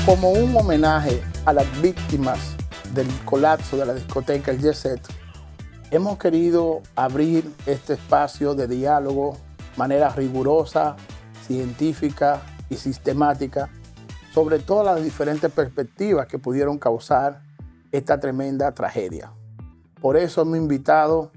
Como un homenaje a las víctimas del colapso de la discoteca El Jet Set, hemos querido abrir este espacio de diálogo de manera rigurosa, científica y sistemática sobre todas las diferentes perspectivas que pudieron causar esta tremenda tragedia. Por eso hemos invitado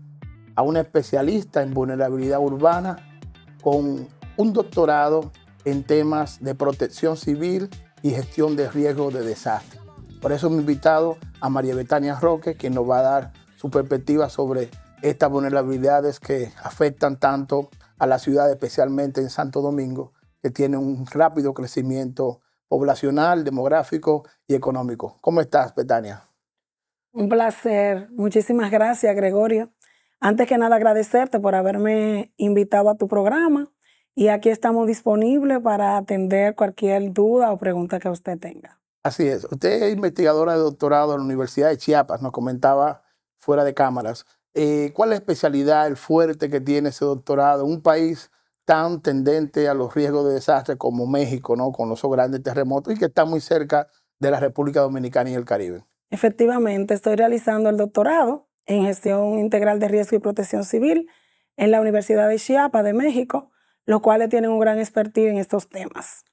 a una especialista en vulnerabilidad urbana con un doctorado en temas de protección civil y gestión de riesgo de desastre. Por eso hemos invitado a María Betania Roque, que nos va a dar su perspectiva sobre estas vulnerabilidades que afectan tanto a la ciudad, especialmente en Santo Domingo, que tiene un rápido crecimiento poblacional, demográfico y económico. ¿Cómo estás, Betania? Un placer. Muchísimas gracias, Gregorio. Antes que nada, agradecerte por haberme invitado a tu programa y aquí estamos disponibles para atender cualquier duda o pregunta que usted tenga. Así es. Usted es investigadora de doctorado en la Universidad de Chiapas, nos comentaba fuera de cámaras. ¿Cuál es la especialidad, el fuerte que tiene ese doctorado en un país tan tendente a los riesgos de desastre como México, ¿no? Con esos grandes terremotos y que está muy cerca de la República Dominicana y el Caribe? Efectivamente, estoy realizando el doctorado en Gestión Integral de Riesgo y Protección Civil en la Universidad de Chiapas de México, los cuales tienen un gran expertise en estos temas.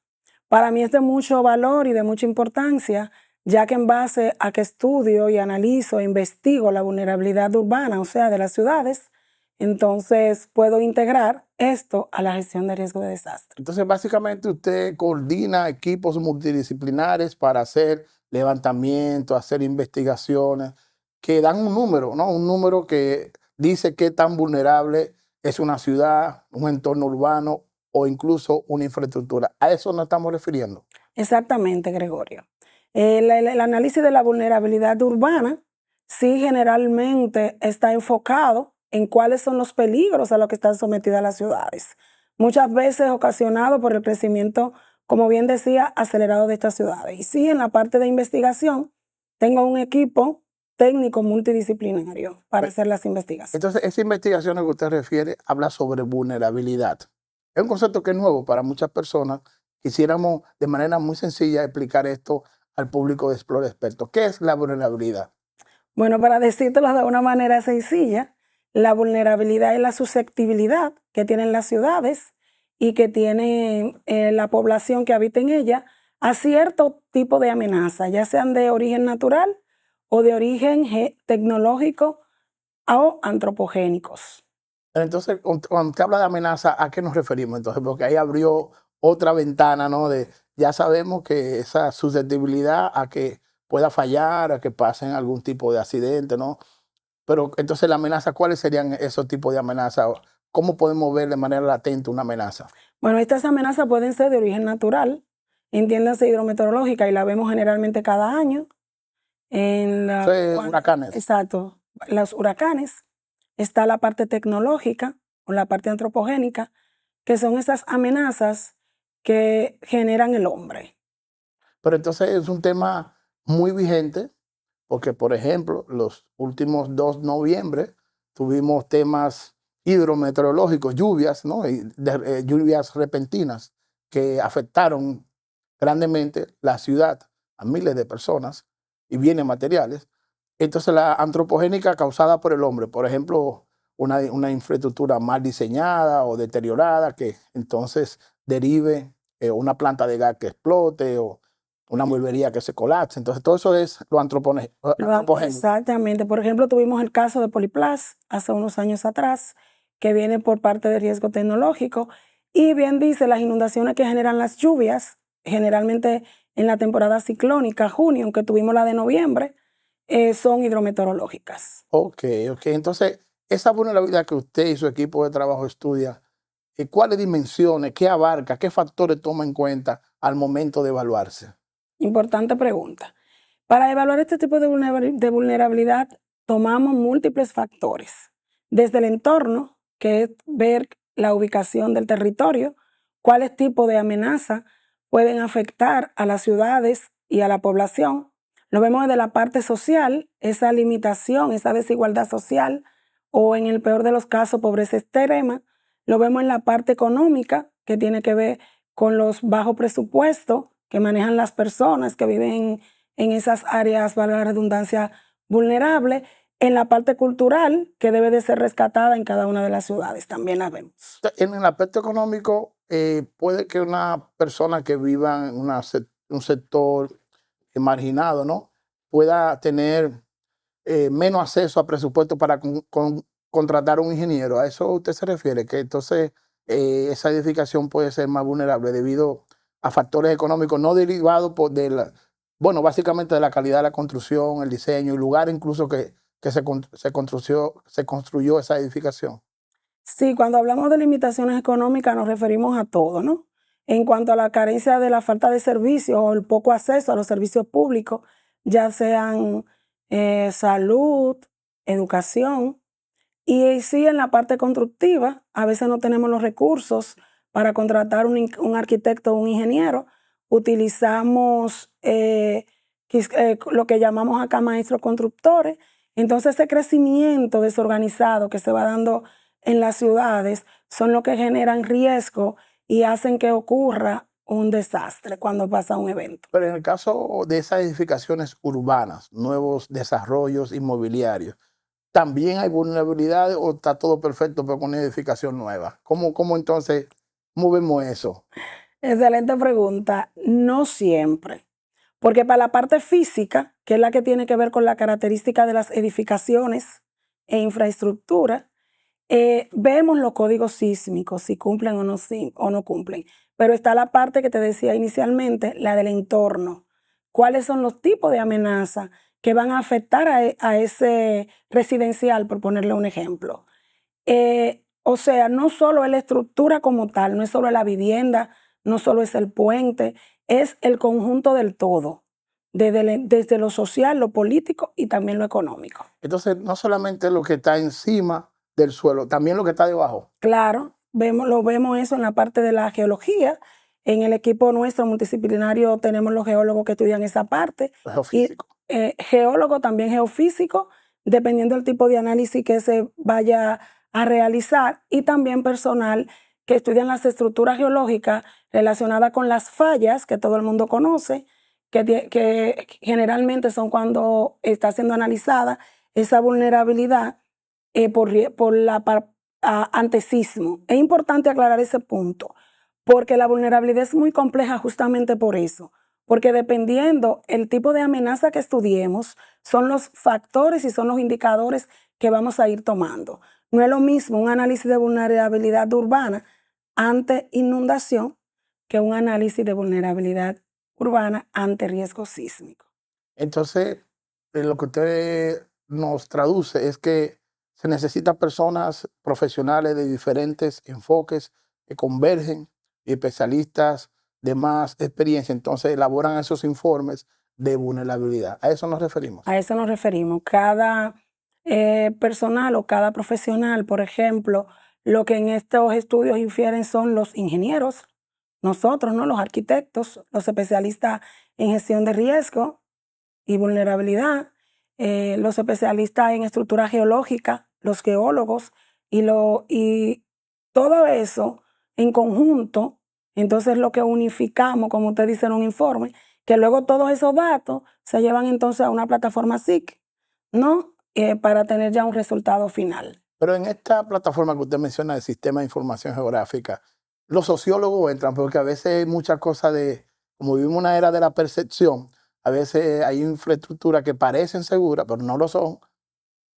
Para mí es de mucho valor y de mucha importancia, ya que en base a que estudio y analizo e investigo la vulnerabilidad urbana, o sea, de las ciudades, entonces puedo integrar esto a la gestión de riesgo de desastre. Entonces, básicamente usted coordina equipos multidisciplinares para hacer levantamientos, hacer investigaciones que dan un número, ¿no? Un número que dice qué tan vulnerable es una ciudad, un entorno urbano o incluso una infraestructura. ¿A eso nos estamos refiriendo? Exactamente, Gregorio. El análisis de la vulnerabilidad urbana sí generalmente está enfocado en cuáles son los peligros a los que están sometidas las ciudades. Muchas veces ocasionado por el crecimiento, como bien decía, acelerado de estas ciudades. Y sí, en la parte de investigación, tengo un equipo técnico multidisciplinario para hacer las investigaciones. Entonces, esa investigación a que usted refiere habla sobre vulnerabilidad. Es un concepto que es nuevo para muchas personas. Quisiéramos de manera muy sencilla explicar esto al público de Explore Experto. ¿Qué es la vulnerabilidad? Bueno, para decírtelo de una manera sencilla, la vulnerabilidad es la susceptibilidad que tienen las ciudades y que tiene la población que habita en ella a cierto tipo de amenaza, ya sean de origen natural o de origen tecnológico o antropogénicos. Entonces, cuando usted habla de amenaza, ¿a qué nos referimos? Entonces, porque ahí abrió otra ventana, ¿no? Ya sabemos que esa susceptibilidad a que pueda fallar, a que pasen algún tipo de accidente, ¿no? Pero entonces la amenaza, ¿cuáles serían esos tipos de amenazas? ¿Cómo podemos ver de manera latente una amenaza? Bueno, estas amenazas pueden ser de origen natural, entiéndase hidrometeorológica, y la vemos generalmente cada año. Huracanes. Exacto, los huracanes. Está la parte tecnológica o la parte antropogénica, que son esas amenazas que generan el hombre. Pero entonces es un tema muy vigente, porque, por ejemplo, los últimos 2 de noviembre tuvimos temas hidrometeorológicos, lluvias, ¿no? Lluvias repentinas que afectaron grandemente la ciudad a miles de personas y bienes materiales. Entonces la antropogénica causada por el hombre, por ejemplo, una infraestructura mal diseñada o deteriorada que entonces derive una planta de gas que explote o una mulvería que se colapse. Entonces todo eso es lo antropogénico. Exactamente. Por ejemplo, tuvimos el caso de Poliplas hace unos años atrás, que viene por parte de riesgo tecnológico. Y bien dice, las inundaciones que generan las lluvias, generalmente en la temporada ciclónica, junio, aunque tuvimos la de noviembre, son hidrometeorológicas. Ok. Entonces, esa vulnerabilidad que usted y su equipo de trabajo estudia, ¿cuáles dimensiones, qué abarca, qué factores toma en cuenta al momento de evaluarse? Importante pregunta. Para evaluar este tipo de vulnerabilidad, tomamos múltiples factores. Desde el entorno, que es ver la ubicación del territorio, cuáles tipos de amenazas pueden afectar a las ciudades y a la población. Lo vemos desde la parte social, esa limitación, esa desigualdad social, o en el peor de los casos, pobreza extrema. Lo vemos en la parte económica, que tiene que ver con los bajos presupuestos que manejan las personas que viven en esas áreas, valga la redundancia, vulnerables, en la parte cultural que debe de ser rescatada en cada una de las ciudades, también la vemos. En el aspecto económico, puede que una persona que viva en un sector marginado, ¿no?, pueda tener menos acceso a presupuesto para contratar un ingeniero. ¿A eso usted se refiere? Que entonces esa edificación puede ser más vulnerable debido a factores económicos no derivados bueno, básicamente de la calidad de la construcción, el diseño, el lugar incluso que se construyó esa edificación. Sí, cuando hablamos de limitaciones económicas nos referimos a todo, ¿no? En cuanto a la carencia de la falta de servicios o el poco acceso a los servicios públicos, ya sean salud, educación, y sí en la parte constructiva, a veces no tenemos los recursos para contratar un arquitecto o un ingeniero, utilizamos lo que llamamos acá maestros constructores. Entonces ese crecimiento desorganizado que se va dando en las ciudades son los que generan riesgo y hacen que ocurra un desastre cuando pasa un evento. Pero en el caso de esas edificaciones urbanas, nuevos desarrollos inmobiliarios, ¿también hay vulnerabilidades o está todo perfecto pero con una edificación nueva? ¿Cómo entonces movemos eso? Excelente pregunta. No siempre. Porque para la parte física, que es la que tiene que ver con la característica de las edificaciones e infraestructura, vemos los códigos sísmicos, si cumplen o no cumplen. Pero está la parte que te decía inicialmente, la del entorno. ¿Cuáles son los tipos de amenazas que van a afectar a ese residencial, por ponerle un ejemplo? O sea, no solo es la estructura como tal, no es solo la vivienda, no solo es el puente, es el conjunto del todo, desde lo social, lo político y también lo económico. Entonces, no solamente lo que está encima del suelo, también lo que está debajo. Claro, lo vemos eso en la parte de la geología. En el equipo nuestro multidisciplinario tenemos los geólogos que estudian esa parte. Geofísico. Y geólogo, también geofísico, dependiendo del tipo de análisis que se vaya a realizar, y también personal que estudian las estructuras geológicas relacionadas con las fallas que todo el mundo conoce, que generalmente son cuando está siendo analizada esa vulnerabilidad ante sismo. Es importante aclarar ese punto, porque la vulnerabilidad es muy compleja justamente por eso, porque dependiendo el tipo de amenaza que estudiemos, son los factores y son los indicadores que vamos a ir tomando. No es lo mismo un análisis de vulnerabilidad urbana ante inundación que un análisis de vulnerabilidad urbana ante riesgo sísmico. Entonces, lo que usted nos traduce es que se necesitan personas profesionales de diferentes enfoques que convergen y especialistas de más experiencia. Entonces, elaboran esos informes de vulnerabilidad. ¿A eso nos referimos? A eso nos referimos. Cada personal o cada profesional, por ejemplo, lo que en estos estudios infieren son los ingenieros, nosotros, ¿no?, los arquitectos, los especialistas en gestión de riesgo y vulnerabilidad, los especialistas en estructura geológica, los geólogos, y todo eso en conjunto. Entonces lo que unificamos, como usted dice en un informe, que luego todos esos datos se llevan entonces a una plataforma SIC, ¿no? Para tener ya un resultado final. Pero en esta plataforma que usted menciona, el Sistema de Información Geográfica, los sociólogos entran porque a veces hay muchas cosas como vivimos una era de la percepción, a veces hay infraestructuras que parecen seguras, pero no lo son,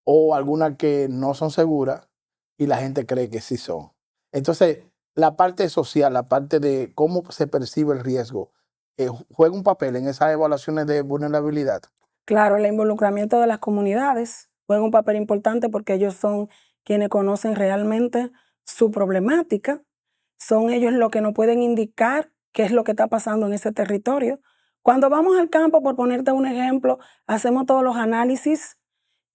o algunas que no son seguras y la gente cree que sí son. Entonces, la parte social, la parte de cómo se percibe el riesgo, juega un papel en esas evaluaciones de vulnerabilidad. Claro, el involucramiento de las comunidades juega un papel importante porque ellos son quienes conocen realmente su problemática, son ellos los que nos pueden indicar qué es lo que está pasando en ese territorio. Cuando vamos al campo, por ponerte un ejemplo, hacemos todos los análisis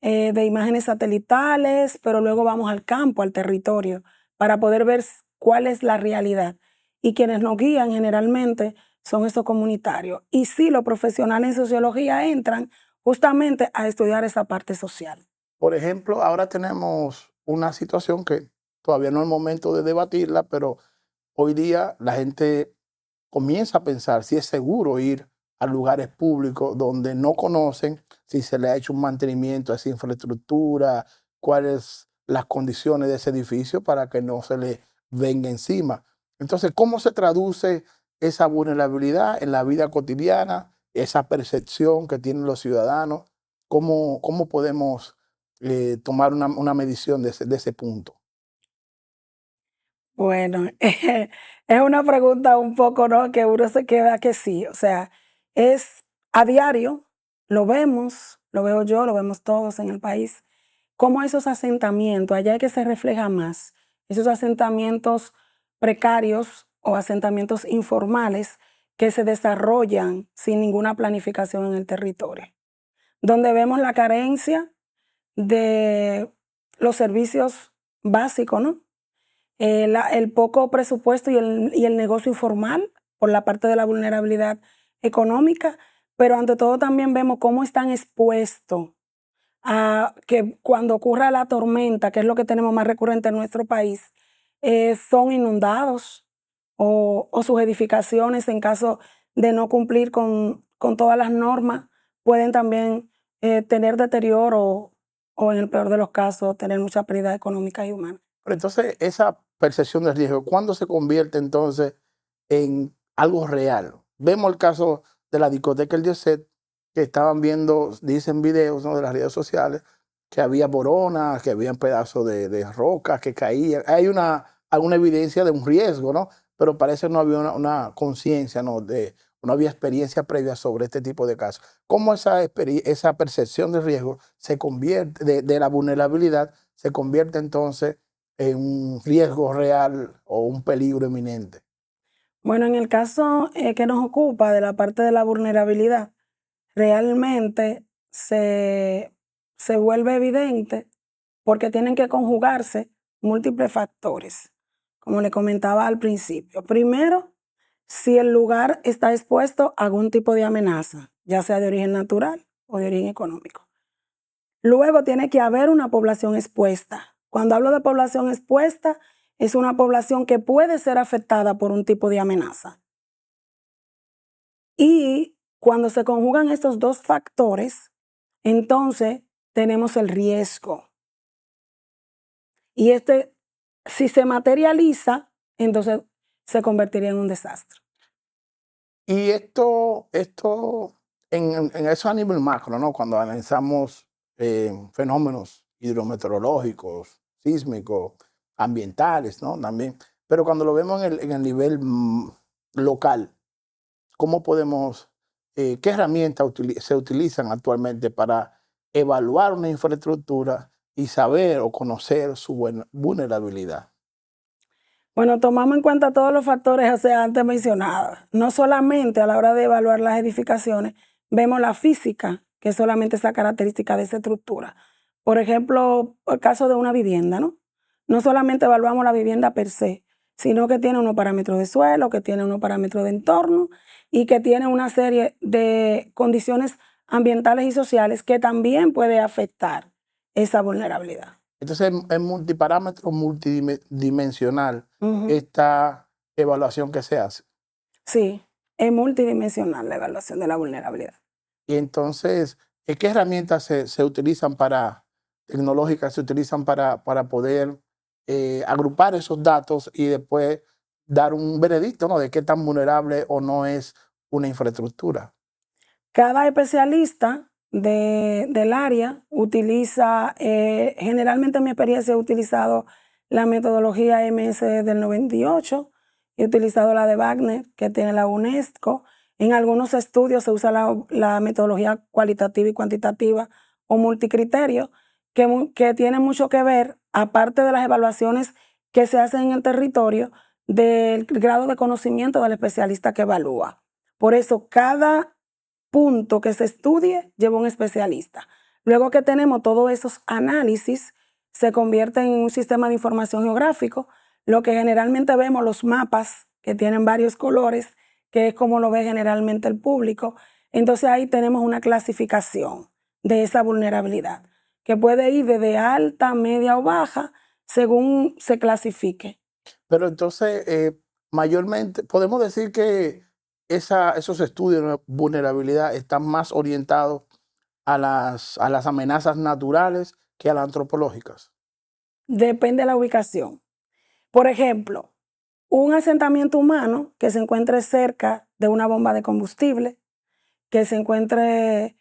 de imágenes satelitales, pero luego vamos al campo, al territorio, para poder ver cuál es la realidad. Y quienes nos guían generalmente son estos comunitarios. Y sí, los profesionales en sociología entran justamente a estudiar esa parte social. Por ejemplo, ahora tenemos una situación que todavía no es el momento de debatirla, pero hoy día la gente comienza a pensar si es seguro ir a lugares públicos donde no conocen si se le ha hecho un mantenimiento a esa infraestructura, cuáles las condiciones de ese edificio para que no se le venga encima. Entonces, ¿cómo se traduce esa vulnerabilidad en la vida cotidiana, esa percepción que tienen los ciudadanos? ¿Cómo podemos tomar una medición de ese punto? Bueno, es una pregunta un poco, ¿no? Que uno se queda que sí, o sea, es a diario, lo vemos, lo veo yo, lo vemos todos en el país, cómo esos asentamientos, allá es que se refleja más, esos asentamientos precarios o asentamientos informales que se desarrollan sin ninguna planificación en el territorio, donde vemos la carencia de los servicios básicos, ¿no? El poco presupuesto y el negocio informal por la parte de la vulnerabilidad económica, pero ante todo también vemos cómo están expuestos a que cuando ocurra la tormenta, que es lo que tenemos más recurrente en nuestro país, son inundados o sus edificaciones, en caso de no cumplir con todas las normas, pueden también tener deterioro o, en el peor de los casos, tener mucha pérdida económica y humana. Pero entonces, esa percepción de riesgo, ¿cuándo se convierte entonces en algo real? Vemos el caso de la discoteca El Jet, que estaban viendo, dicen videos, ¿no?, de las redes sociales, que había boronas, que habían pedazos de rocas que caían. Hay alguna evidencia de un riesgo, ¿no? Pero parece que no había una conciencia, ¿no? No había experiencia previa sobre este tipo de casos. ¿Cómo esa percepción de riesgo se convierte, de la vulnerabilidad, se convierte entonces en un riesgo real o un peligro eminente? Bueno, en el caso que nos ocupa de la parte de la vulnerabilidad, realmente se vuelve evidente porque tienen que conjugarse múltiples factores, como le comentaba al principio. Primero, si el lugar está expuesto a algún tipo de amenaza, ya sea de origen natural o de origen económico. Luego tiene que haber una población expuesta. Cuando hablo de población expuesta, es una población que puede ser afectada por un tipo de amenaza. Y cuando se conjugan estos dos factores, entonces tenemos el riesgo. Y si se materializa, entonces se convertiría en un desastre. Y esto en eso a nivel macro, ¿no? Cuando analizamos fenómenos hidrometeorológicos, sísmicos, ambientales, ¿no? También. Pero cuando lo vemos en el nivel local, ¿cómo podemos, qué herramientas se utilizan actualmente para evaluar una infraestructura y saber o conocer su vulnerabilidad? Bueno, tomamos en cuenta todos los factores, o sea, antes mencionados. No solamente a la hora de evaluar las edificaciones, vemos la física, que es solamente esa característica de esa estructura. Por ejemplo, el caso de una vivienda, ¿no? No solamente evaluamos la vivienda per se, sino que tiene unos parámetros de suelo, que tiene unos parámetros de entorno y que tiene una serie de condiciones ambientales y sociales que también puede afectar esa vulnerabilidad. Entonces, en multiparámetro, multidimensional, Ujú. esta evaluación que se hace. Sí, es multidimensional la evaluación de la vulnerabilidad. Y entonces, ¿qué herramientas se utilizan tecnológicas se utilizan para poder agrupar esos datos y después dar un veredicto, ¿no?, de qué tan vulnerable o no es una infraestructura? Cada especialista del área utiliza, generalmente en mi experiencia he utilizado la metodología MS del 98, he utilizado la de Wagner, que tiene la UNESCO. En algunos estudios se usa la metodología cualitativa y cuantitativa o multicriterio, que tiene mucho que ver, aparte de las evaluaciones que se hacen en el territorio, del grado de conocimiento del especialista que evalúa. Por eso, cada punto que se estudie lleva un especialista. Luego que tenemos todos esos análisis, se convierte en un sistema de información geográfico, lo que generalmente vemos los mapas que tienen varios colores, que es como lo ve generalmente el público. Entonces ahí tenemos una clasificación de esa vulnerabilidad, que puede ir desde alta, media o baja, según se clasifique. Pero entonces, mayormente, podemos decir que esos estudios de vulnerabilidad están más orientados a las amenazas naturales que a las antropológicas. Depende de la ubicación. Por ejemplo, un asentamiento humano que se encuentre cerca de una bomba de combustible, que se encuentre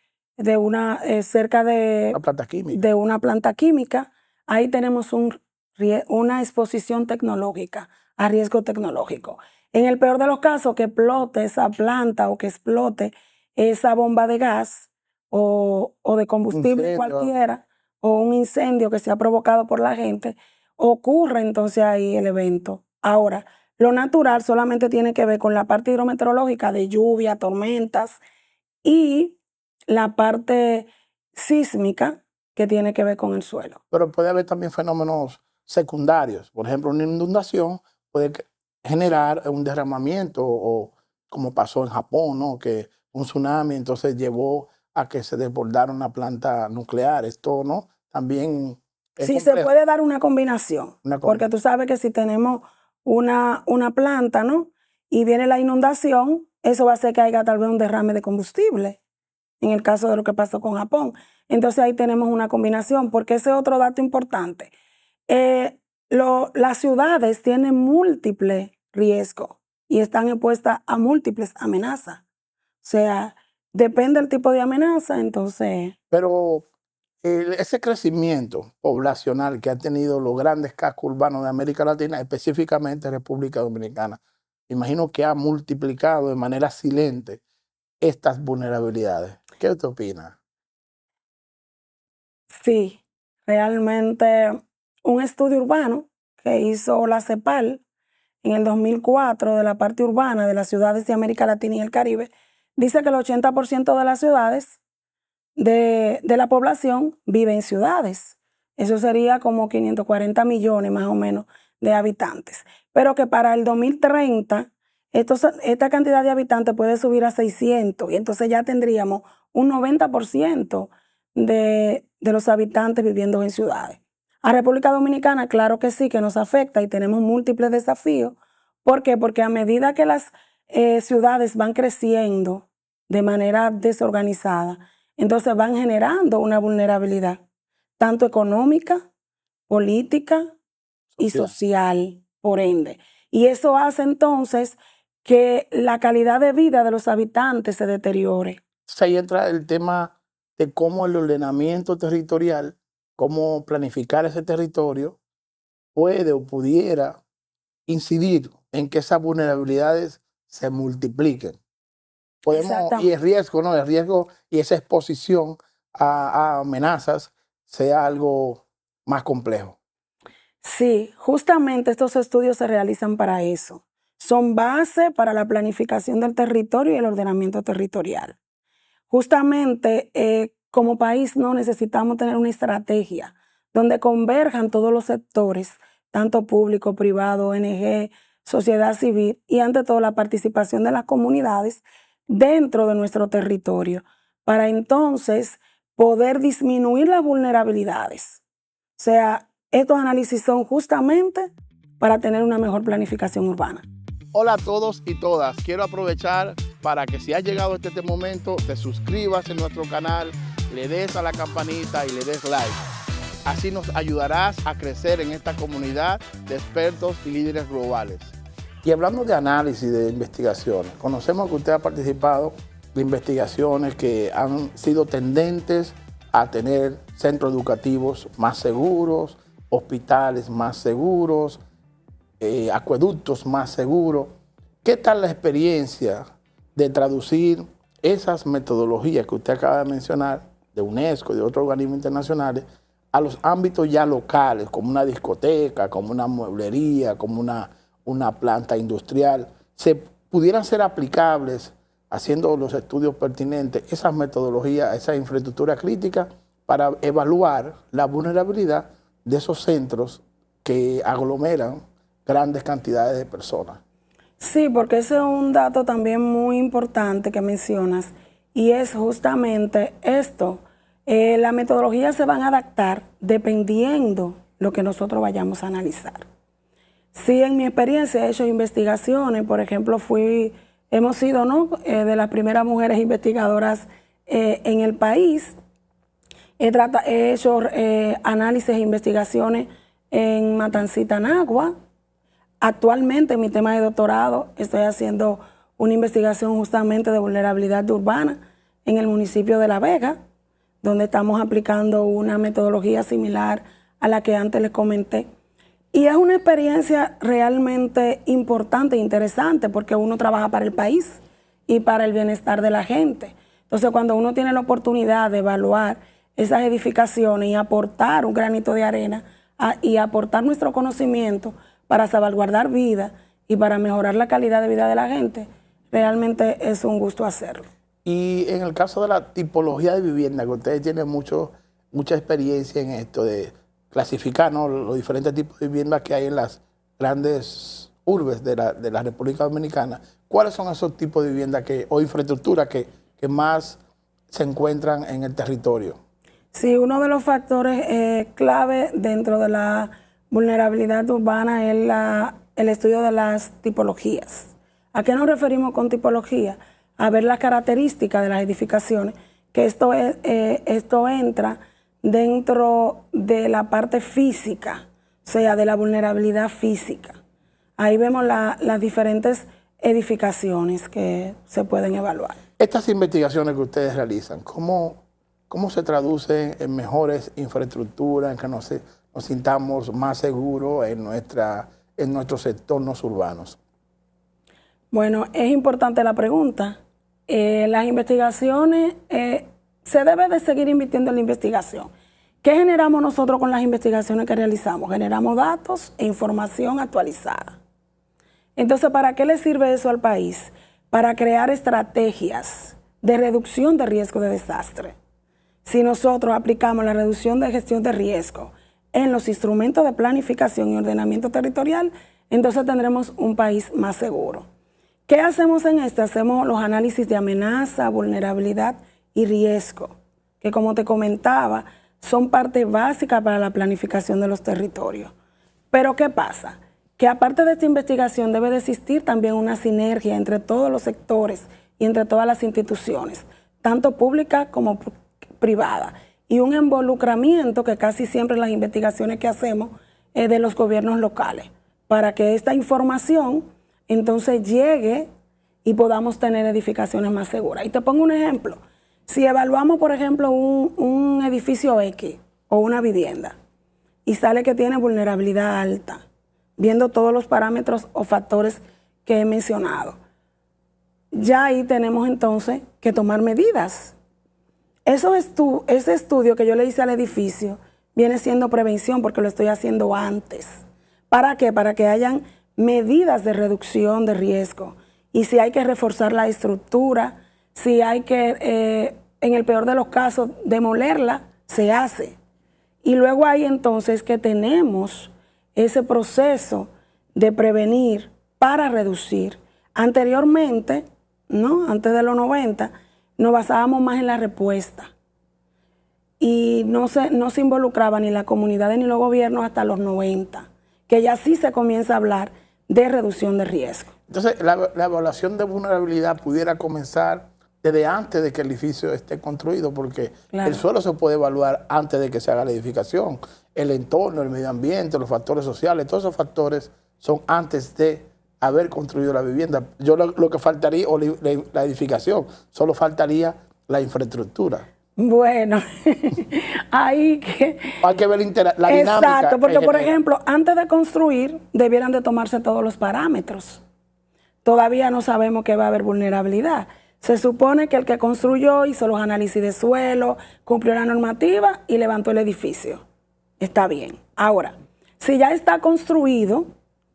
cerca La planta química. de una planta química, ahí tenemos una exposición tecnológica, a riesgo tecnológico. En el peor de los casos, que explote esa planta o que explote esa bomba de gas o de combustible Incendio. cualquiera, o un incendio que sea provocado por la gente, ocurre entonces ahí el evento. Ahora, lo natural solamente tiene que ver con la parte hidrometeorológica de lluvia, tormentas, y la parte sísmica que tiene que ver con el suelo. Pero puede haber también fenómenos secundarios. Por ejemplo, una inundación puede generar un derramamiento o como pasó en Japón, ¿no? Que un tsunami entonces llevó a que se desbordara una planta nuclear. Esto, ¿no? También es Sí, se complejo. puede dar una combinación, Una porque tú sabes que si tenemos una planta, ¿no? Y viene la inundación, eso va a hacer que haya tal vez un derrame de combustible, en el caso de lo que pasó con Japón. Entonces ahí tenemos una combinación, porque ese es otro dato importante. Las ciudades tienen múltiples riesgos y están expuestas a múltiples amenazas. O sea, depende del tipo de amenaza, entonces... Pero ese crecimiento poblacional que han tenido los grandes cascos urbanos de América Latina, específicamente República Dominicana, imagino que ha multiplicado de manera silente estas vulnerabilidades. ¿Qué usted opina? Sí, realmente un estudio urbano que hizo la CEPAL en el 2004 de la parte urbana de las ciudades de América Latina y el Caribe dice que el 80% de las ciudades de la población vive en ciudades. Eso sería como 540 millones más o menos de habitantes. Pero que para el 2030 esta cantidad de habitantes puede subir a 600 y entonces ya tendríamos un 90% de los habitantes viviendo en ciudades. A República Dominicana, claro que sí, que nos afecta y tenemos múltiples desafíos. ¿Por qué? Porque a medida que las ciudades van creciendo de manera desorganizada, entonces van generando una vulnerabilidad, tanto económica, política y social, por ende. Y eso hace entonces que la calidad de vida de los habitantes se deteriore. Ahí entra el tema de cómo el ordenamiento territorial, cómo planificar ese territorio puede o pudiera incidir en que esas vulnerabilidades se multipliquen. Y el riesgo, ¿no? El riesgo y esa exposición a amenazas sea algo más complejo. Sí, justamente estos estudios se realizan para eso. Son base para la planificación del territorio y el ordenamiento territorial. Justamente como país no necesitamos tener una estrategia donde converjan todos los sectores, tanto público, privado, ONG, sociedad civil y ante todo la participación de las comunidades dentro de nuestro territorio para entonces poder disminuir las vulnerabilidades. O sea, estos análisis son justamente para tener una mejor planificación urbana. Hola a todos y todas. Quiero aprovechar para que si has llegado hasta este momento, te suscribas en nuestro canal, le des a la campanita y le des like. Así nos ayudarás a crecer en esta comunidad de expertos y líderes globales. Y hablando de análisis, de investigaciones, conocemos que usted ha participado de investigaciones que han sido tendentes a tener centros educativos más seguros, hospitales más seguros, acueductos más seguros. ¿Qué tal la experiencia de traducir esas metodologías que usted acaba de mencionar, de UNESCO y de otros organismos internacionales, a los ámbitos ya locales, como una discoteca, como una mueblería, como una planta industrial? ¿Se pudieran ser aplicables, haciendo los estudios pertinentes, esas metodologías, esa infraestructura crítica para evaluar la vulnerabilidad de esos centros que aglomeran grandes cantidades de personas? Sí, porque ese es un dato también muy importante que mencionas y es justamente esto. Las metodologías se van a adaptar dependiendo lo que nosotros vayamos a analizar. Sí, en mi experiencia he hecho investigaciones, por ejemplo, hemos sido de las primeras mujeres investigadoras en el país. He hecho análisis e investigaciones en Matancita, Nagua. Actualmente en mi tema de doctorado estoy haciendo una investigación justamente de vulnerabilidad urbana en el municipio de La Vega, donde estamos aplicando una metodología similar a la que antes les comenté. Y es una experiencia realmente importante e interesante porque uno trabaja para el país y para el bienestar de la gente. Entonces, cuando uno tiene la oportunidad de evaluar esas edificaciones y aportar un granito de arena y aportar nuestro conocimiento para salvaguardar vida y para mejorar la calidad de vida de la gente, realmente es un gusto hacerlo. Y en el caso de la tipología de vivienda, que ustedes tienen mucha experiencia en esto de clasificar, ¿no?, los diferentes tipos de viviendas que hay en las grandes urbes de la República Dominicana, ¿cuáles son esos tipos de viviendas o infraestructura que más se encuentran en el territorio? Sí, uno de los factores clave dentro de la vulnerabilidad urbana es el estudio de las tipologías. ¿A qué nos referimos con tipología? A ver las características de las edificaciones, que esto entra dentro de la parte física, o sea, de la vulnerabilidad física. Ahí vemos las diferentes edificaciones que se pueden evaluar. Estas investigaciones que ustedes realizan, ¿cómo se traducen en mejores infraestructuras, en que nos sintamos más seguros en nuestros entornos urbanos? Bueno, es importante la pregunta. Las investigaciones, se debe de seguir invirtiendo en la investigación. ¿Qué generamos nosotros con las investigaciones que realizamos? Generamos datos e información actualizada. Entonces, ¿para qué le sirve eso al país? Para crear estrategias de reducción de riesgo de desastre. Si nosotros aplicamos la reducción de gestión de riesgo en los instrumentos de planificación y ordenamiento territorial, entonces tendremos un país más seguro. ¿Qué hacemos en esto? Hacemos los análisis de amenaza, vulnerabilidad y riesgo, que como te comentaba, son parte básica para la planificación de los territorios. Pero ¿qué pasa? Que aparte de esta investigación debe de existir también una sinergia entre todos los sectores y entre todas las instituciones, tanto públicas como privadas, y un involucramiento que casi siempre en las investigaciones que hacemos es de los gobiernos locales, para que esta información entonces llegue y podamos tener edificaciones más seguras. Y te pongo un ejemplo. Si evaluamos, por ejemplo, un edificio X o una vivienda y sale que tiene vulnerabilidad alta, viendo todos los parámetros o factores que he mencionado, ya ahí tenemos entonces que tomar medidas. Ese estudio que yo le hice al edificio viene siendo prevención porque lo estoy haciendo antes. ¿Para qué? Para que hayan medidas de reducción de riesgo. Y si hay que reforzar la estructura, si hay que, en el peor de los casos, demolerla, se hace. Y luego ahí entonces que tenemos ese proceso de prevenir para reducir. Anteriormente, ¿no?, antes de los 90, nos basábamos más en la respuesta. Y no se involucraba ni la comunidad ni los gobiernos hasta los 90, que ya sí se comienza a hablar de reducción de riesgo. Entonces, la evaluación de vulnerabilidad pudiera comenzar desde antes de que el edificio esté construido, porque claro, el suelo se puede evaluar antes de que se haga la edificación, el entorno, el medio ambiente, los factores sociales, todos esos factores son antes de haber construido la vivienda. Yo lo que faltaría, o la edificación, solo faltaría la infraestructura. Bueno, hay que ver la dinámica. Exacto, porque por ejemplo, antes de construir, debieran de tomarse todos los parámetros. Todavía no sabemos que va a haber vulnerabilidad. Se supone que el que construyó hizo los análisis de suelo, cumplió la normativa y levantó el edificio. Está bien. Ahora, si ya está construido,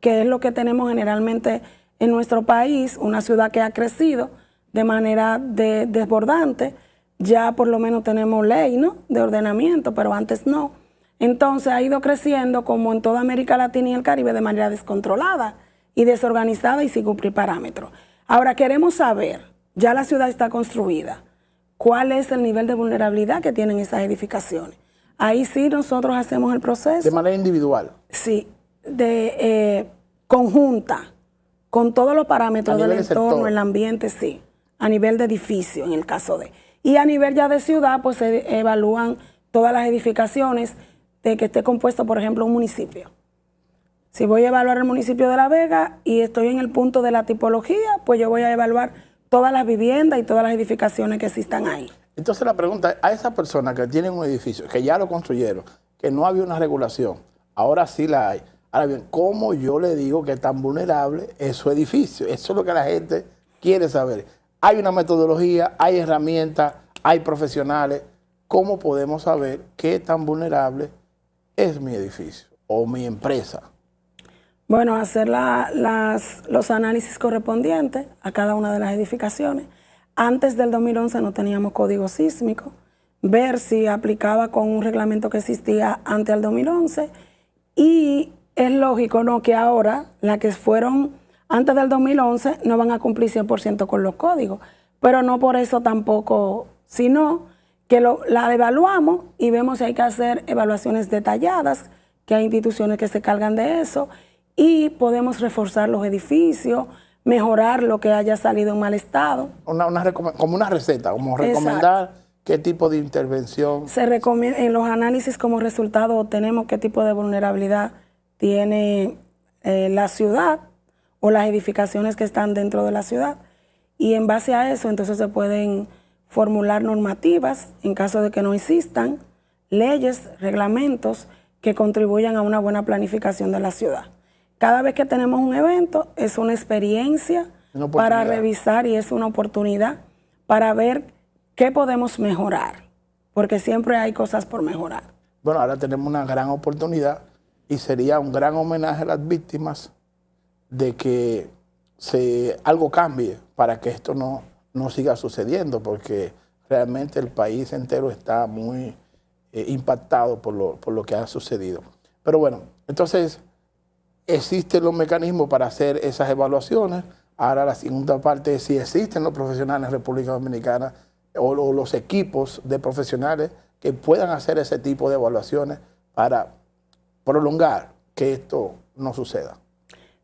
que es lo que tenemos generalmente en nuestro país, una ciudad que ha crecido de manera desbordante, ya por lo menos tenemos ley, ¿no?, de ordenamiento, pero antes no. Entonces ha ido creciendo como en toda América Latina y el Caribe de manera descontrolada y desorganizada y sin cumplir parámetros. Ahora queremos saber, ya la ciudad está construida, ¿cuál es el nivel de vulnerabilidad que tienen esas edificaciones? Ahí sí nosotros hacemos el proceso. ¿De manera individual? Sí, conjunta con todos los parámetros del entorno, sector. el ambiente, sí, a nivel de edificio en el caso de. Y a nivel ya de ciudad, pues se evalúan todas las edificaciones de que esté compuesto, por ejemplo, un municipio. Si voy a evaluar el municipio de La Vega y estoy en el punto de la tipología, pues yo voy a evaluar todas las viviendas y todas las edificaciones que existan ahí. Entonces la pregunta es, a esa persona que tiene un edificio, que ya lo construyeron, que no había una regulación, ahora sí la hay. Ahora bien, ¿cómo yo le digo que tan vulnerable es su edificio? Eso es lo que la gente quiere saber. Hay una metodología, hay herramientas, hay profesionales. ¿Cómo podemos saber qué tan vulnerable es mi edificio o mi empresa? Bueno, hacer los análisis correspondientes a cada una de las edificaciones. Antes del 2011 no teníamos código sísmico. Ver si aplicaba con un reglamento que existía antes del 2011. Y es lógico, ¿no?, que ahora las que fueron antes del 2011 no van a cumplir 100% con los códigos. Pero no por eso tampoco, sino que la evaluamos y vemos si hay que hacer evaluaciones detalladas, que hay instituciones que se cargan de eso, y podemos reforzar los edificios, mejorar lo que haya salido en mal estado. Como una receta, como recomendar. Exacto. ¿Qué tipo de intervención? Se recomienda, en los análisis como resultado obtenemos qué tipo de vulnerabilidad tiene la ciudad o las edificaciones que están dentro de la ciudad, y en base a eso entonces se pueden formular normativas en caso de que no existan, leyes, reglamentos que contribuyan a una buena planificación de la ciudad. Cada vez que tenemos un evento es una experiencia para revisar y es una oportunidad para ver qué podemos mejorar, porque siempre hay cosas por mejorar. Bueno, ahora tenemos una gran oportunidad y sería un gran homenaje a las víctimas de que algo cambie para que esto no siga sucediendo, porque realmente el país entero está muy impactado por lo que ha sucedido. Pero bueno, entonces existen los mecanismos para hacer esas evaluaciones. Ahora la segunda parte es si existen los profesionales en República Dominicana o los equipos de profesionales que puedan hacer ese tipo de evaluaciones para prolongar que esto no suceda.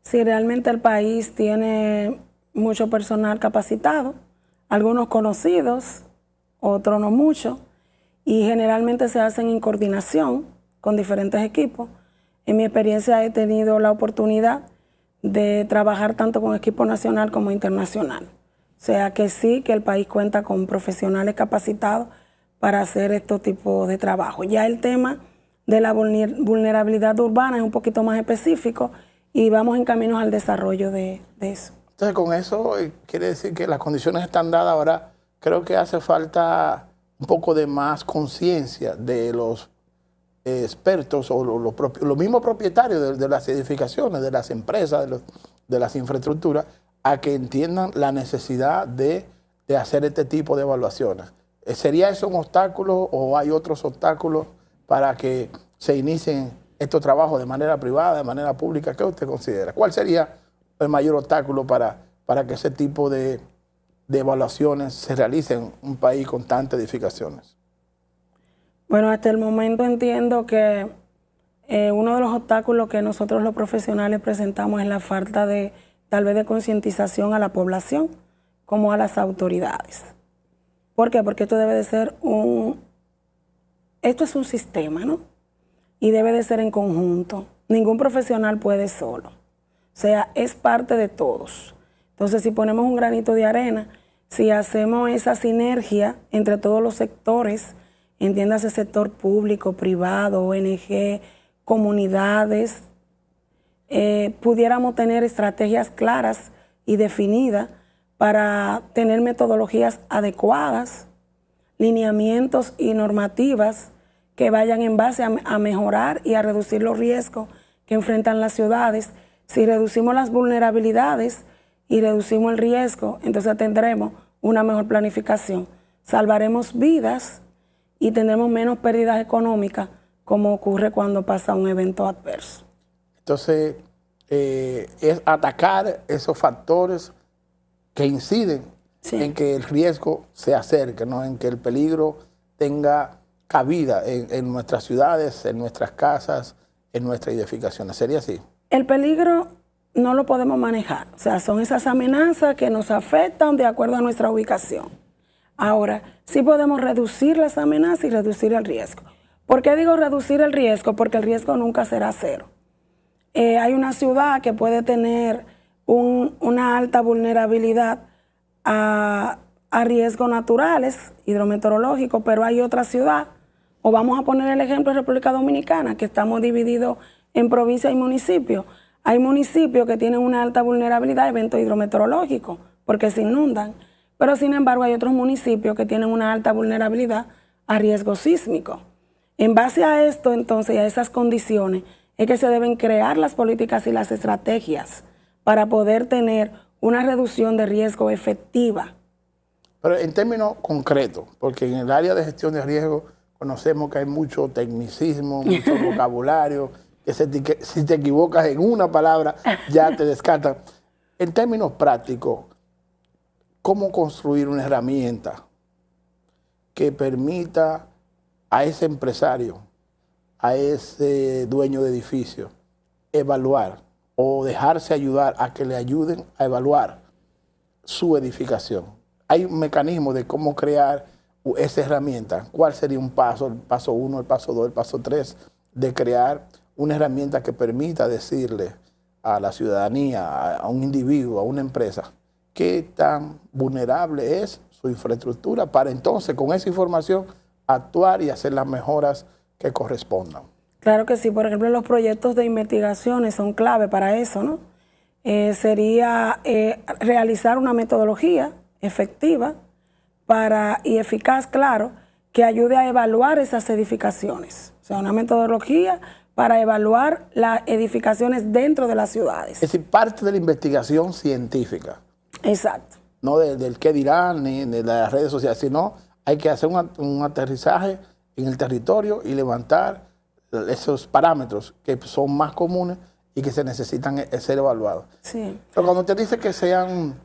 Sí, realmente el país tiene mucho personal capacitado, algunos conocidos, otros no mucho, y generalmente se hacen en coordinación con diferentes equipos. En mi experiencia he tenido la oportunidad de trabajar tanto con equipo nacional como internacional. O sea que sí, que el país cuenta con profesionales capacitados para hacer este tipo de trabajo. Ya el tema de la vulnerabilidad urbana es un poquito más específico y vamos en camino al desarrollo de eso. Entonces, con eso quiere decir que las condiciones están dadas. Ahora creo que hace falta un poco de más conciencia de los expertos o los mismos propietarios de las edificaciones, de las empresas, de las infraestructuras, a que entiendan la necesidad de hacer este tipo de evaluaciones. ¿Sería eso un obstáculo o hay otros obstáculos para que se inicien estos trabajos de manera privada, de manera pública? ¿Qué usted considera? ¿Cuál sería el mayor obstáculo para que ese tipo de evaluaciones se realicen en un país con tantas edificaciones? Bueno, hasta el momento entiendo que uno de los obstáculos que nosotros los profesionales presentamos es la falta de, tal vez, de concientización a la población como a las autoridades. ¿Por qué? Porque esto debe de ser esto es un sistema, ¿no? Y debe de ser en conjunto. Ningún profesional puede solo. O sea, es parte de todos. Entonces, si ponemos un granito de arena, si hacemos esa sinergia entre todos los sectores, entiéndase sector público, privado, ONG, comunidades, pudiéramos tener estrategias claras y definidas para tener metodologías adecuadas, lineamientos y normativas que vayan en base a mejorar y a reducir los riesgos que enfrentan las ciudades. Si reducimos las vulnerabilidades y reducimos el riesgo, entonces tendremos una mejor planificación. Salvaremos vidas y tendremos menos pérdidas económicas, como ocurre cuando pasa un evento adverso. Entonces, es atacar esos factores que inciden en que el riesgo se acerque, ¿no? En que el peligro tenga cabida en nuestras ciudades, en nuestras casas, en nuestras edificaciones. ¿Sería así? El peligro no lo podemos manejar. O sea, son esas amenazas que nos afectan de acuerdo a nuestra ubicación. Ahora, sí podemos reducir las amenazas y reducir el riesgo. ¿Por qué digo reducir el riesgo? Porque el riesgo nunca será cero. Hay una ciudad que puede tener una alta vulnerabilidad a riesgos naturales, hidrometeorológicos, pero hay otra ciudad, o vamos a poner el ejemplo de República Dominicana, que estamos divididos en provincias y municipios. Hay municipios que tienen una alta vulnerabilidad a eventos hidrometeorológicos, porque se inundan, pero sin embargo hay otros municipios que tienen una alta vulnerabilidad a riesgo sísmico. En base a esto, entonces, y a esas condiciones, es que se deben crear las políticas y las estrategias para poder tener una reducción de riesgo efectiva. Pero en términos concretos, porque en el área de gestión de riesgo conocemos que hay mucho tecnicismo, mucho vocabulario, que si te equivocas en una palabra ya te descartan. En términos prácticos, ¿cómo construir una herramienta que permita a ese empresario, a ese dueño de edificio, evaluar o dejarse ayudar a que le ayuden a evaluar su edificación? Hay un mecanismo de cómo crear esa herramienta. ¿Cuál sería un paso? El paso 1, el paso 2, el paso 3, de crear una herramienta que permita decirle a la ciudadanía, a un individuo, a una empresa, qué tan vulnerable es su infraestructura para entonces, con esa información, actuar y hacer las mejoras que correspondan. Claro que sí. Por ejemplo, los proyectos de investigaciones son clave para eso, ¿no? Sería realizar una metodología efectiva y eficaz, claro, que ayude a evaluar esas edificaciones. O sea, una metodología para evaluar las edificaciones dentro de las ciudades. Es decir, parte de la investigación científica. Exacto. No del qué dirán ni de las redes sociales, sino hay que hacer un aterrizaje en el territorio y levantar esos parámetros que son más comunes y que se necesitan ser evaluados. Sí. Pero cuando usted dice que sean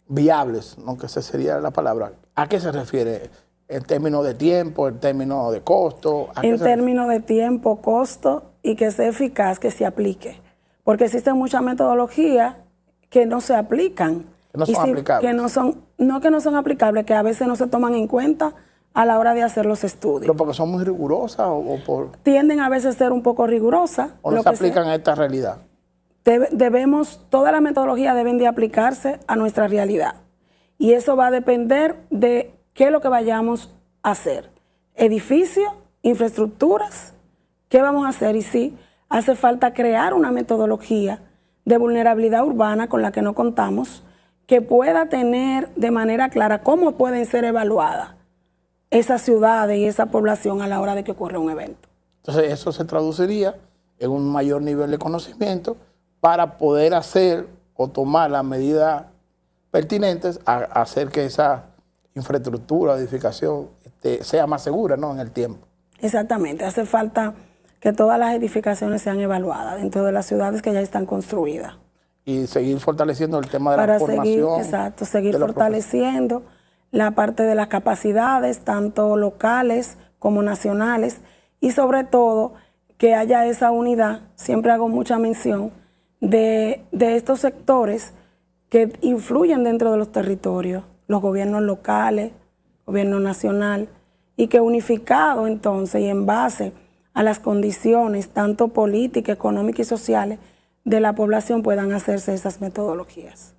viables, ¿no? Que esa sería la palabra, ¿a qué se refiere? ¿En términos de tiempo, en términos de costo? En términos de tiempo, costo y que sea eficaz, que se aplique. Porque existen muchas metodologías que no se aplican. Que no son aplicables. Que no son aplicables, que a veces no se toman en cuenta a la hora de hacer los estudios. ¿Pero porque son muy rigurosas o por...? Tienden a veces a ser un poco rigurosas. ¿O no se aplican a esta realidad? Toda la metodología deben de aplicarse a nuestra realidad. Y eso va a depender de qué es lo que vayamos a hacer. Edificios, infraestructuras, ¿qué vamos a hacer? Y sí, hace falta crear una metodología de vulnerabilidad urbana con la que no contamos, que pueda tener de manera clara cómo pueden ser evaluadas esas ciudades y esa población a la hora de que ocurra un evento. Entonces eso se traduciría en un mayor nivel de conocimiento para poder hacer o tomar las medidas pertinentes a hacer que esa infraestructura o edificación sea más segura, ¿no?, en el tiempo. Exactamente, hace falta que todas las edificaciones sean evaluadas dentro de las ciudades que ya están construidas. Y seguir fortaleciendo el tema de la formación. Seguir fortaleciendo la parte de las capacidades, tanto locales como nacionales, y sobre todo que haya esa unidad. Siempre hago mucha mención de estos sectores que influyen dentro de los territorios, los gobiernos locales, gobierno nacional, y que unificado entonces y en base a las condiciones tanto políticas, económicas y sociales de la población puedan hacerse esas metodologías.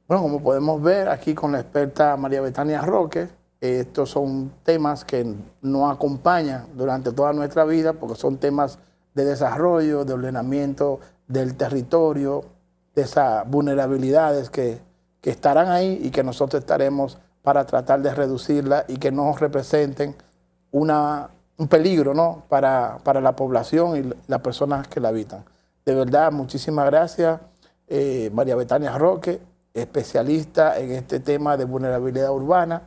Bueno, como podemos ver aquí con la experta María Betania Roque, estos son temas que nos acompañan durante toda nuestra vida porque son temas de desarrollo, de ordenamiento del territorio, de esas vulnerabilidades que estarán ahí y que nosotros estaremos para tratar de reducirla y que no representen un peligro, ¿no?, para la población y las personas que la habitan. De verdad, muchísimas gracias, María Betania Roque, especialista en este tema de vulnerabilidad urbana,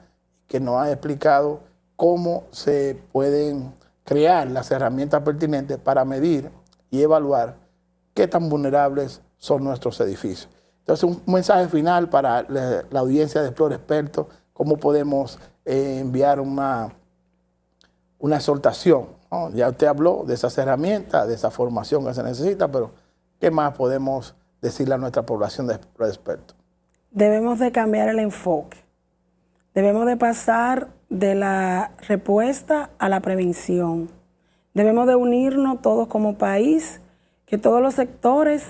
que nos ha explicado cómo se pueden crear las herramientas pertinentes para medir y evaluar qué tan vulnerables son nuestros edificios. Entonces, un mensaje final para la audiencia de Explora Experto, cómo podemos enviar una exhortación, ¿no? Ya usted habló de esas herramientas, de esa formación que se necesita, pero ¿qué más podemos decirle a nuestra población de expertos? Debemos de cambiar el enfoque. Debemos de pasar de la respuesta a la prevención. Debemos de unirnos todos como país, que todos los sectores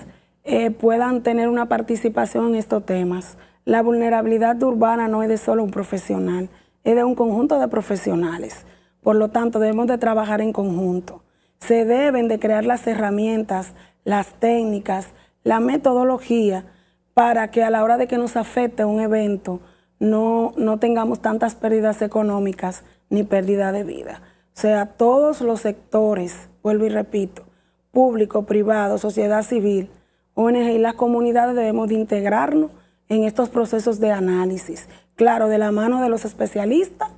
puedan tener una participación en estos temas. La vulnerabilidad urbana no es de solo un profesional, es de un conjunto de profesionales. Por lo tanto, debemos de trabajar en conjunto. Se deben de crear las herramientas, las técnicas, la metodología para que a la hora de que nos afecte un evento no tengamos tantas pérdidas económicas ni pérdida de vida. O sea, todos los sectores, vuelvo y repito, público, privado, sociedad civil, ONG y las comunidades debemos de integrarnos en estos procesos de análisis. Claro, de la mano de los especialistas,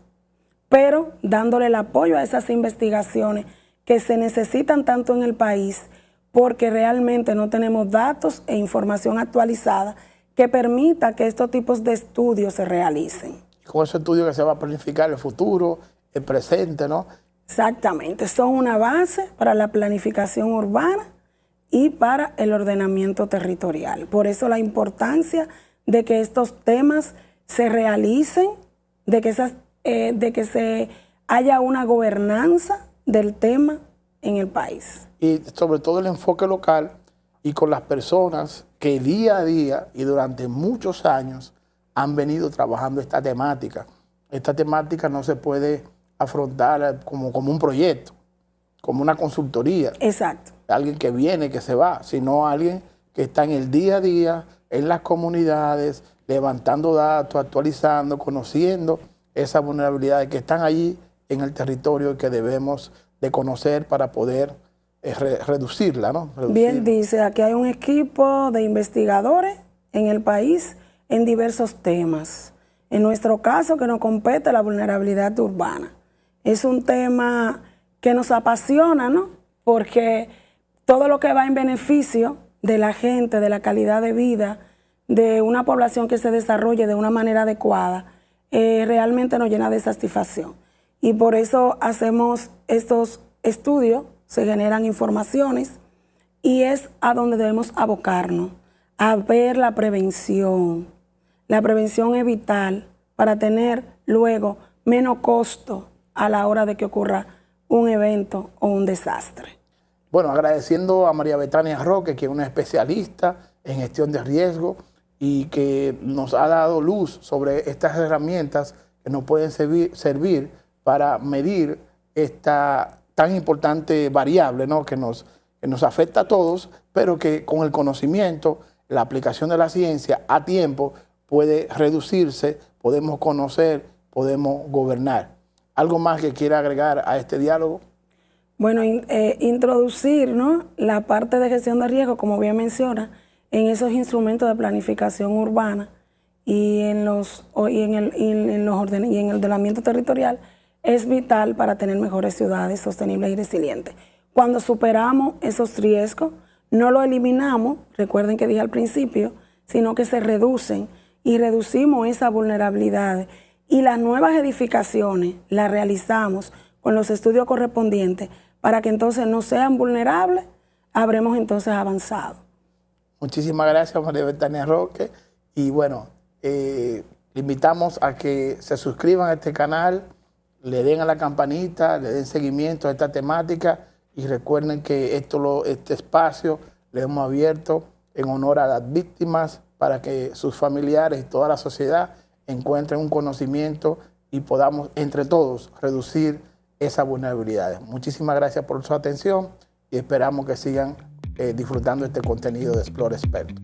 pero dándole el apoyo a esas investigaciones que se necesitan tanto en el país porque realmente no tenemos datos e información actualizada que permita que estos tipos de estudios se realicen. Con ese estudio que se va a planificar el futuro, el presente, ¿no? Exactamente, son una base para la planificación urbana y para el ordenamiento territorial. Por eso la importancia de que estos temas se realicen, de que se haya una gobernanza del tema en el país. Y sobre todo el enfoque local y con las personas que día a día y durante muchos años han venido trabajando esta temática. Esta temática no se puede afrontar como un proyecto, como una consultoría. Exacto. Alguien que viene, que se va, sino alguien que está en el día a día, en las comunidades, levantando datos, actualizando, conociendo esas vulnerabilidades que están allí en el territorio y que debemos de conocer para poder reducirla, ¿no? Bien dice, aquí hay un equipo de investigadores en el país en diversos temas. En nuestro caso, que nos compete la vulnerabilidad urbana. Es un tema que nos apasiona, ¿no? Porque todo lo que va en beneficio de la gente, de la calidad de vida, de una población que se desarrolle de una manera adecuada, realmente nos llena de satisfacción. Y por eso hacemos estos estudios, se generan informaciones y es a donde debemos abocarnos, a ver la prevención. La prevención es vital para tener luego menos costo a la hora de que ocurra un evento o un desastre. Bueno, agradeciendo a María Betania Roque, que es una especialista en gestión de riesgo y que nos ha dado luz sobre estas herramientas que nos pueden servir para medir esta tan importante variable, ¿no? que nos afecta a todos, pero que con el conocimiento, la aplicación de la ciencia a tiempo puede reducirse, podemos conocer, podemos gobernar. ¿Algo más que quiera agregar a este diálogo? Bueno, introducir, ¿no?, la parte de gestión de riesgo, como bien menciona, en esos instrumentos de planificación urbana y en el ordenamiento territorial es vital para tener mejores ciudades sostenibles y resilientes. Cuando superamos esos riesgos, no lo eliminamos, recuerden que dije al principio, sino que se reducen y reducimos esa vulnerabilidad. Y las nuevas edificaciones las realizamos con los estudios correspondientes para que entonces no sean vulnerables, habremos entonces avanzado. Muchísimas gracias, María Betania Roque. Y bueno, le invitamos a que se suscriban a este canal, le den a la campanita, le den seguimiento a esta temática y recuerden que este espacio le hemos abierto en honor a las víctimas para que sus familiares y toda la sociedad encuentren un conocimiento y podamos entre todos reducir esas vulnerabilidades. Muchísimas gracias por su atención y esperamos que sigan disfrutando este contenido de Explore Experto.